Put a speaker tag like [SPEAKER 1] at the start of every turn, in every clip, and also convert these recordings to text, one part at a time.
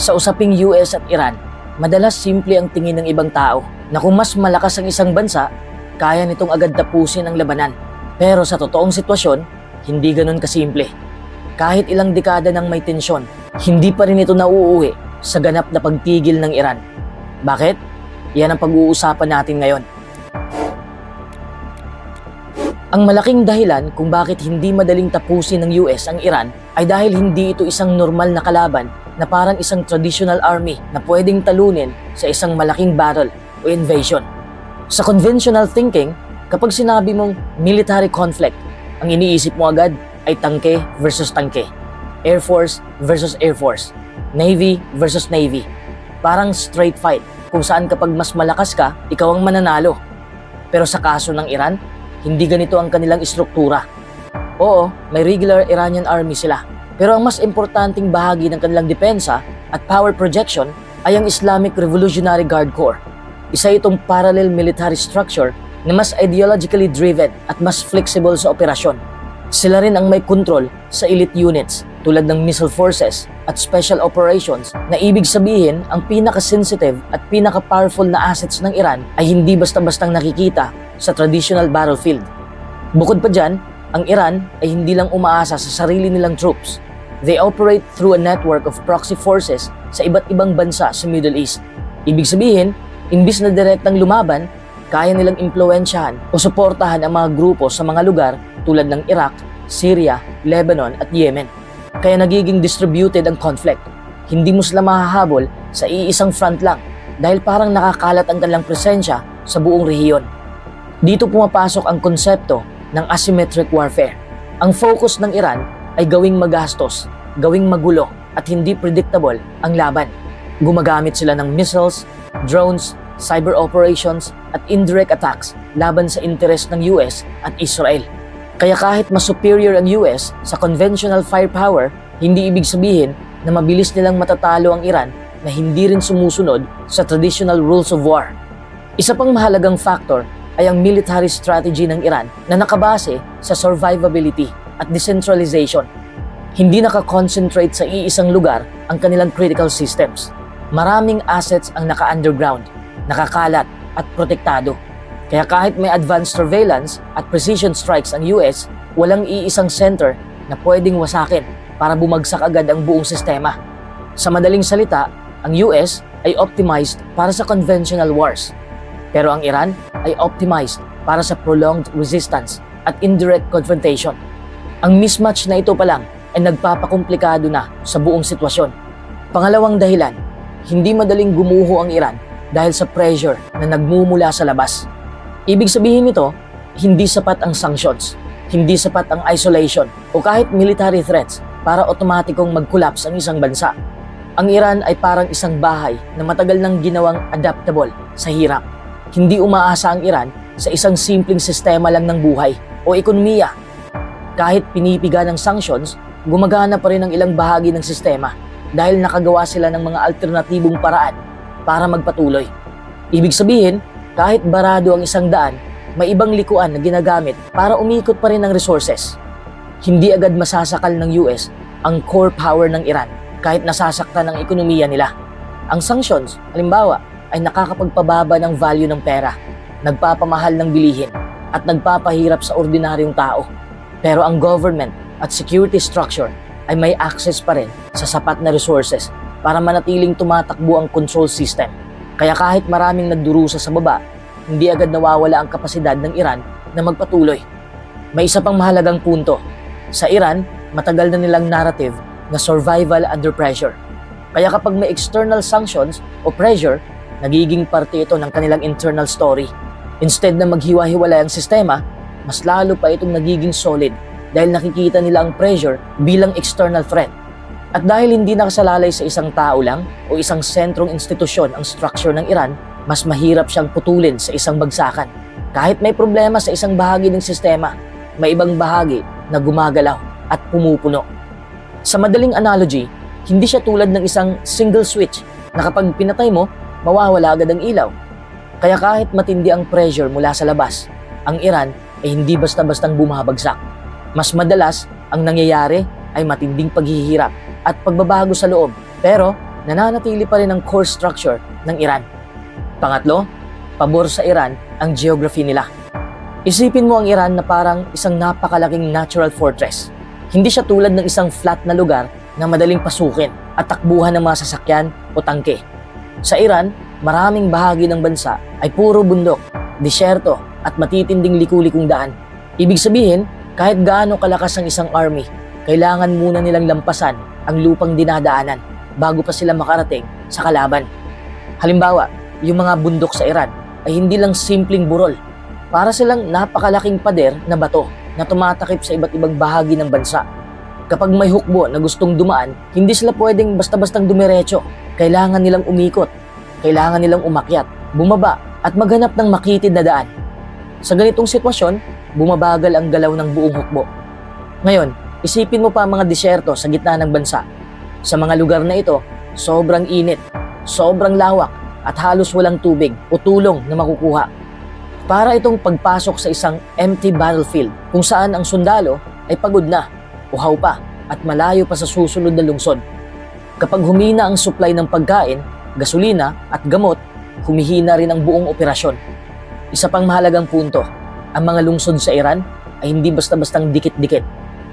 [SPEAKER 1] Sa usaping US at Iran, madalas simple ang tingin ng ibang tao na kung mas malakas ang isang bansa, kaya nitong agad tapusin ang labanan. Pero sa totoong sitwasyon, hindi ganun kasimple. Kahit ilang dekada nang may tensyon, hindi pa rin ito nauuwi sa ganap na pagtigil ng Iran. Bakit? Yan ang pag-uusapan natin ngayon. Ang malaking dahilan kung bakit hindi madaling tapusin ng US ang Iran ay dahil hindi ito isang normal na kalaban na parang isang traditional army na pwedeng talunin sa isang malaking battle o invasion. Sa conventional thinking, kapag sinabi mong military conflict, ang iniisip mo agad ay tangke versus tangke, Air Force versus Air Force, Navy versus Navy. Parang straight fight kung saan kapag mas malakas ka, ikaw ang mananalo. Pero sa kaso ng Iran, hindi ganito ang kanilang istruktura. Oo, may regular Iranian army sila. Pero ang mas importanteng bahagi ng kanilang depensa at power projection ay ang Islamic Revolutionary Guard Corps. Isa itong parallel military structure na mas ideologically driven at mas flexible sa operasyon. Sila rin ang may control sa elite units tulad ng missile forces at special operations na ibig sabihin ang pinaka-sensitive at pinaka-powerful na assets ng Iran ay hindi basta-bastang nakikita sa traditional battlefield. Bukod pa dyan, ang Iran ay hindi lang umaasa sa sarili nilang troops. They operate through a network of proxy forces sa iba't ibang bansa sa Middle East. Ibig sabihin, imbis na direktang lumaban, kaya nilang impluwensyahan o suportahan ang mga grupo sa mga lugar tulad ng Iraq, Syria, Lebanon at Yemen. Kaya nagiging distributed ang conflict. Hindi mo sila mahahabol sa iisang front lang dahil parang nakakalat ang kanilang presensya sa buong rehiyon. Dito pumapasok ang konsepto ng asymmetric warfare. Ang focus ng Iran ay gawing magastos, gawing magulo at hindi predictable ang laban. Gumagamit sila ng missiles, drones, cyber operations at indirect attacks laban sa interes ng US at Israel. Kaya kahit mas superior ang US sa conventional firepower, hindi ibig sabihin na mabilis nilang matatalo ang Iran na hindi rin sumusunod sa traditional rules of war. Isa pang mahalagang factor ay ang military strategy ng Iran na nakabase sa survivability at decentralization. Hindi nakakonsentrate sa iisang lugar ang kanilang critical systems. Maraming assets ang naka-underground, nakakalat at protektado. Kaya kahit may advanced surveillance at precision strikes ang US, walang iisang center na pwedeng wasakin para bumagsak agad ang buong sistema. Sa madaling salita, ang US ay optimized para sa conventional wars. Pero ang Iran ay optimized para sa prolonged resistance at indirect confrontation. Ang mismatch na ito pa lang ay nagpapakomplikado na sa buong sitwasyon. Pangalawang dahilan, hindi madaling gumuho ang Iran dahil sa pressure na nagmumula sa labas. Ibig sabihin nito, hindi sapat ang sanctions, hindi sapat ang isolation o kahit military threats para otomatikong mag-collapse ang isang bansa. Ang Iran ay parang isang bahay na matagal nang ginawang adaptable sa hirap. Hindi umaasa ang Iran sa isang simpleng sistema lang ng buhay o ekonomiya. Kahit pinipiga ng sanctions, gumagana pa rin ang ilang bahagi ng sistema dahil nakagawa sila ng mga alternatibong paraan para magpatuloy. Ibig sabihin, kahit barado ang isang daan, may ibang likuan na ginagamit para umikot pa rin ang resources. Hindi agad masasakal ng US ang core power ng Iran kahit nasasaktan ang ekonomiya nila. Ang sanctions, halimbawa, ay nakakapagpababa ng value ng pera, nagpapamahal ng bilihin, at nagpapahirap sa ordinaryong tao. Pero ang government at security structure ay may access pa rin sa sapat na resources para manatiling tumatakbo ang control system. Kaya kahit maraming nagdurusa sa baba, hindi agad nawawala ang kapasidad ng Iran na magpatuloy. May isa pang mahalagang punto. Sa Iran, matagal na nilang narrative na survival under pressure. Kaya kapag may external sanctions o pressure, nagiging parte ito ng kanilang internal story. Instead na maghiwa-hiwalay ang sistema, mas lalo pa itong nagiging solid dahil nakikita nila ang pressure bilang external threat. At dahil hindi nakasalalay sa isang tao lang o isang sentrong institusyon ang structure ng Iran, mas mahirap siyang putulin sa isang bagsakan. Kahit may problema sa isang bahagi ng sistema, may ibang bahagi na gumagalaw at pumupuno. Sa madaling analogy, hindi siya tulad ng isang single switch na kapag pinatay mo, mawawala agad ang ilaw. Kaya kahit matindi ang pressure mula sa labas, ang Iran ay hindi basta-bastang bumabagsak. Mas madalas, ang nangyayari ay matinding paghihirap at pagbabago sa loob. Pero nananatili pa rin ang core structure ng Iran. Pangatlo, pabor sa Iran ang geography nila. Isipin mo ang Iran na parang isang napakalaking natural fortress. Hindi siya tulad ng isang flat na lugar na madaling pasukin at takbuhan ng mga sasakyan o tangke. Sa Iran, maraming bahagi ng bansa ay puro bundok, disyerto at matitinding liku-likong daan. Ibig sabihin, kahit gaano kalakas ang isang army, kailangan muna nilang lampasan ang lupang dinadaanan bago pa sila makarating sa kalaban. Halimbawa, yung mga bundok sa Iran ay hindi lang simpleng burol. Para silang napakalaking pader na bato na tumatakip sa iba't ibang bahagi ng bansa. Kapag may hukbo na gustong dumaan, hindi sila pwedeng basta-bastang dumiretso. Kailangan nilang umikot, kailangan nilang umakyat, bumaba at maghanap ng makitid na daan. Sa ganitong sitwasyon, bumabagal ang galaw ng buong hukbo. Ngayon, isipin mo pa ang mga disyerto sa gitna ng bansa. Sa mga lugar na ito, sobrang init, sobrang lawak at halos walang tubig o tulong na makukuha. Para itong pagpasok sa isang empty battlefield kung saan ang sundalo ay pagod na, uhaw pa at malayo pa sa susunod na lungsod. Kapag humina ang supply ng pagkain, gasolina at gamot, humihina rin ang buong operasyon. Isa pang mahalagang punto, ang mga lungsod sa Iran ay hindi basta-bastang dikit-dikit.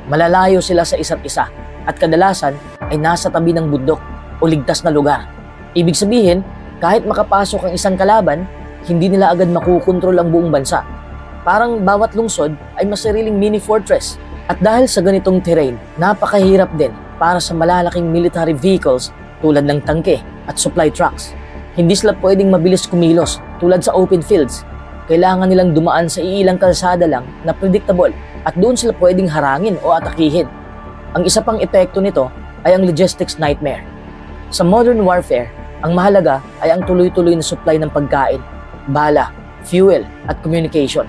[SPEAKER 1] Malalayo sila sa isa't isa at kadalasan ay nasa tabi ng bundok o ligtas na lugar. Ibig sabihin, kahit makapasok ang isang kalaban, hindi nila agad makukontrol ang buong bansa. Parang bawat lungsod ay may sariling mini fortress. At dahil sa ganitong terrain, napakahirap din para sa malalaking military vehicles tulad ng tangke at supply trucks. Hindi sila pwedeng mabilis kumilos tulad sa open fields. Kailangan nilang dumaan sa iilang kalsada lang na predictable at doon sila pwedeng harangin o atakihin. Ang isa pang epekto nito ay ang logistics nightmare. Sa modern warfare, ang mahalaga ay ang tuloy-tuloy na supply ng pagkain, bala, fuel at communication.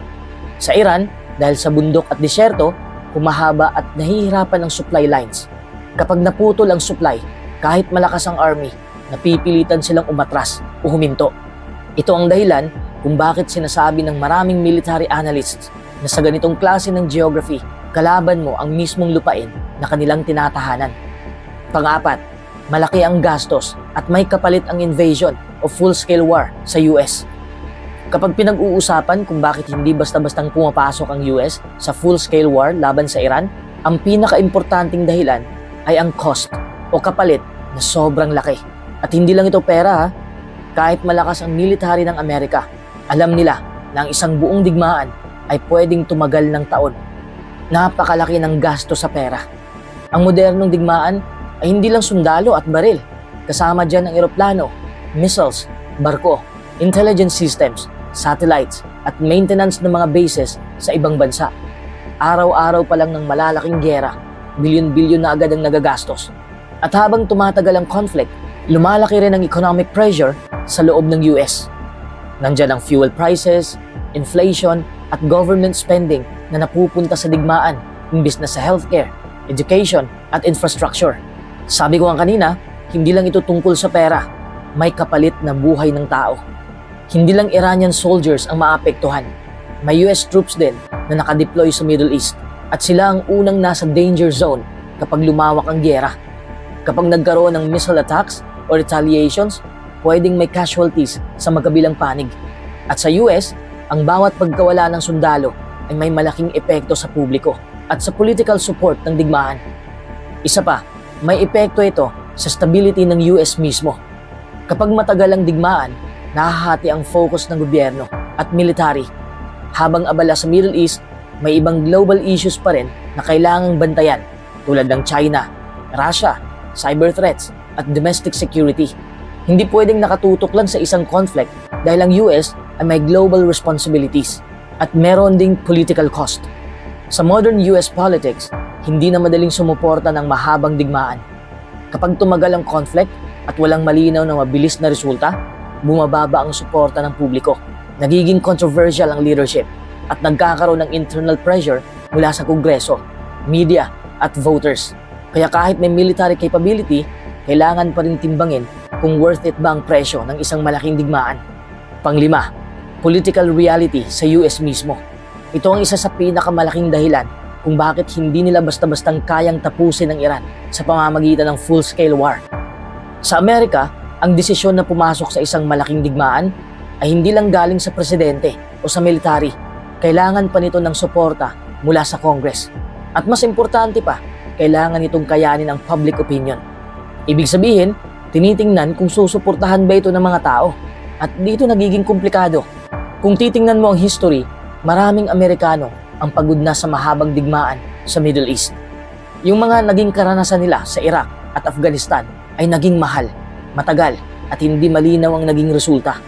[SPEAKER 1] Sa Iran, dahil sa bundok at disyerto, humahaba at nahihirapan ang supply lines. Kapag naputol ang supply, kahit malakas ang army, napipilitan silang umatras o huminto. Ito ang dahilan kung bakit sinasabi ng maraming military analysts na sa ganitong klase ng geography, kalaban mo ang mismong lupain na kanilang tinatahanan. Pang-apat, malaki ang gastos at may kapalit ang invasion o full-scale war sa US. Kapag pinag-uusapan kung bakit hindi basta-bastang pumapasok ang US sa full-scale war laban sa Iran, ang pinaka-importanting dahilan ay ang cost o kapalit na sobrang laki. At hindi lang ito pera ha, kahit malakas ang military ng Amerika, alam nila na ang isang buong digmaan ay pwedeng tumagal ng taon. Napakalaki ng gasto sa pera. Ang modernong digmaan ay hindi lang sundalo at baril. Kasama dyan ang eroplano, missiles, barko, intelligence systems, satellites, at maintenance ng mga bases sa ibang bansa. Araw-araw pa lang ng malalaking giyera, bilyon-bilyon na agad ang nagagastos. At habang tumatagal ang conflict, lumalaki rin ang economic pressure sa loob ng US. Nandyan ang fuel prices, inflation, at government spending na napupunta sa digmaan, imbis na sa healthcare, education, at infrastructure. Sabi ko nga kanina, hindi lang ito tungkol sa pera, may kapalit na buhay ng tao. Hindi lang Iranian soldiers ang maapektuhan. May US troops din na nakadeploy sa Middle East at sila ang unang nasa danger zone kapag lumawak ang giyera. Kapag nagkaroon ng missile attacks o retaliations, pwedeng may casualties sa magkabilang panig. At sa US, ang bawat pagkawala ng sundalo ay may malaking epekto sa publiko at sa political support ng digmaan. Isa pa, may epekto ito sa stability ng US mismo. Kapag matagal ang digmaan, nahahati ang focus ng gobyerno at military. Habang abala sa Middle East, may ibang global issues pa rin na kailangang bantayan tulad ng China, Russia, cyber threats at domestic security. Hindi pwedeng nakatutok lang sa isang conflict dahil ang US ay may global responsibilities at meron ding political cost. Sa modern US politics, hindi na madaling sumuporta ng mahabang digmaan. Kapag tumagal ang conflict at walang malinaw na mabilis na resulta, bumababa ang suporta ng publiko. Nagiging controversial ang leadership at nagkakaroon ng internal pressure mula sa Kongreso, media at voters. Kaya kahit may military capability, kailangan pa rin timbangin kung worth it ba ang presyo ng isang malaking digmaan. Panglima, political reality sa US mismo. Ito ang isa sa pinakamalaking dahilan kung bakit hindi nila basta-bastang kayang tapusin ang Iran sa pamamagitan ng full-scale war. Sa Amerika, ang desisyon na pumasok sa isang malaking digmaan ay hindi lang galing sa presidente o sa military. Kailangan pa nito ng suporta mula sa Congress. At mas importante pa, kailangan itong kayanin ang public opinion. Ibig sabihin, tinitingnan kung susuportahan ba ito ng mga tao. At dito nagiging komplikado. Kung titingnan mo ang history, maraming Amerikano ang pagod na sa mahabang digmaan sa Middle East. Yung mga naging karanasan nila sa Iraq at Afghanistan ay naging mahal, matagal at hindi malinaw ang naging resulta.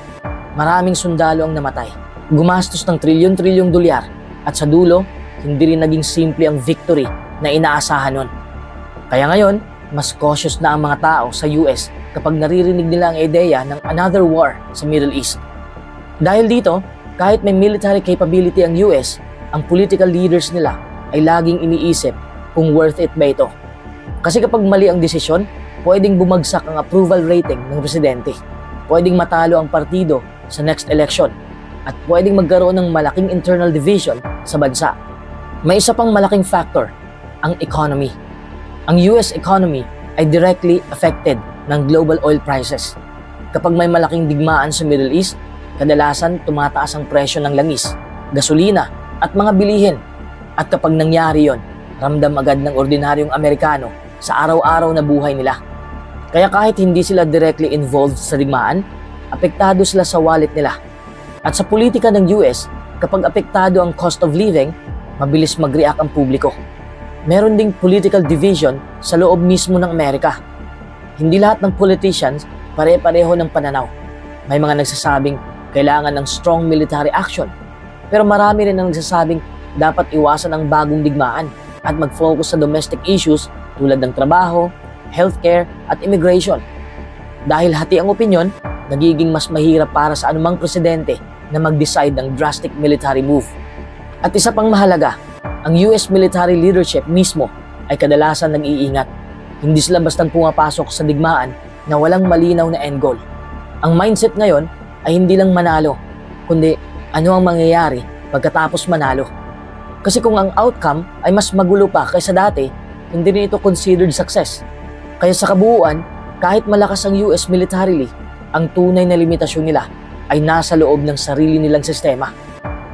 [SPEAKER 1] Maraming sundalo ang namatay, gumastos ng trilyon-trilyong dolyar at sa dulo, hindi rin naging simple ang victory na inaasahan nun. Kaya ngayon, mas cautious na ang mga tao sa US kapag naririnig nila ang ideya ng another war sa Middle East. Dahil dito, kahit may military capability ang US, ang political leaders nila ay laging iniisip kung worth it ba ito. Kasi kapag mali ang desisyon, pwedeng bumagsak ang approval rating ng presidente. Pwedeng matalo ang partido sa next election at pwedeng magkaroon ng malaking internal division sa bansa. May isa pang malaking factor, ang economy. Ang US economy ay directly affected ng global oil prices. Kapag may malaking digmaan sa Middle East, kadalasan tumataas ang presyo ng langis, gasolina at mga bilihin. At kapag nangyari yon, ramdam agad ng ordinaryong Amerikano sa araw-araw na buhay nila. Kaya kahit hindi sila directly involved sa digmaan, apektado sila sa wallet nila. At sa politika ng US, kapag apektado ang cost of living, mabilis mag-react ang publiko. Meron ding political division sa loob mismo ng Amerika. Hindi lahat ng politicians pare-pareho ng pananaw. May mga nagsasabing kailangan ng strong military action. Pero marami rin ang nagsasabing dapat iwasan ang bagong digmaan at mag-focus sa domestic issues tulad ng trabaho, healthcare at immigration. Dahil hati ang opinyon, nagiging mas mahirap para sa anumang presidente na mag-decide ng drastic military move. At isa pang mahalaga, ang US military leadership mismo ay kadalasan nag-iingat. Hindi sila bastang pumapasok sa digmaan na walang malinaw na end goal. Ang mindset ngayon ay hindi lang manalo, kundi ano ang mangyayari pagkatapos manalo. Kasi kung ang outcome ay mas magulo pa kaysa dati, hindi rin ito considered success. Kaya sa kabuuan, kahit malakas ang US militarily, ang tunay na limitasyon nila ay nasa loob ng sarili nilang sistema.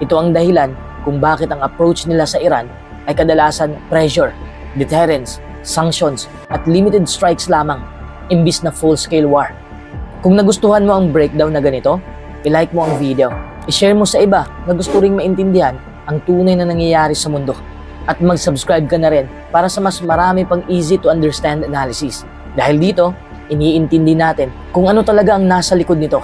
[SPEAKER 1] Ito ang dahilan kung bakit ang approach nila sa Iran ay kadalasan pressure, deterrence, sanctions at limited strikes lamang, imbis na full-scale war. Kung nagustuhan mo ang breakdown na ganito, i-like mo ang video, i-share mo sa iba na gusto ring maintindihan ang tunay na nangyayari sa mundo. At mag-subscribe ka na rin para sa mas marami pang easy to understand analysis. Dahil dito, iniintindi natin kung ano talaga ang nasa likod nito.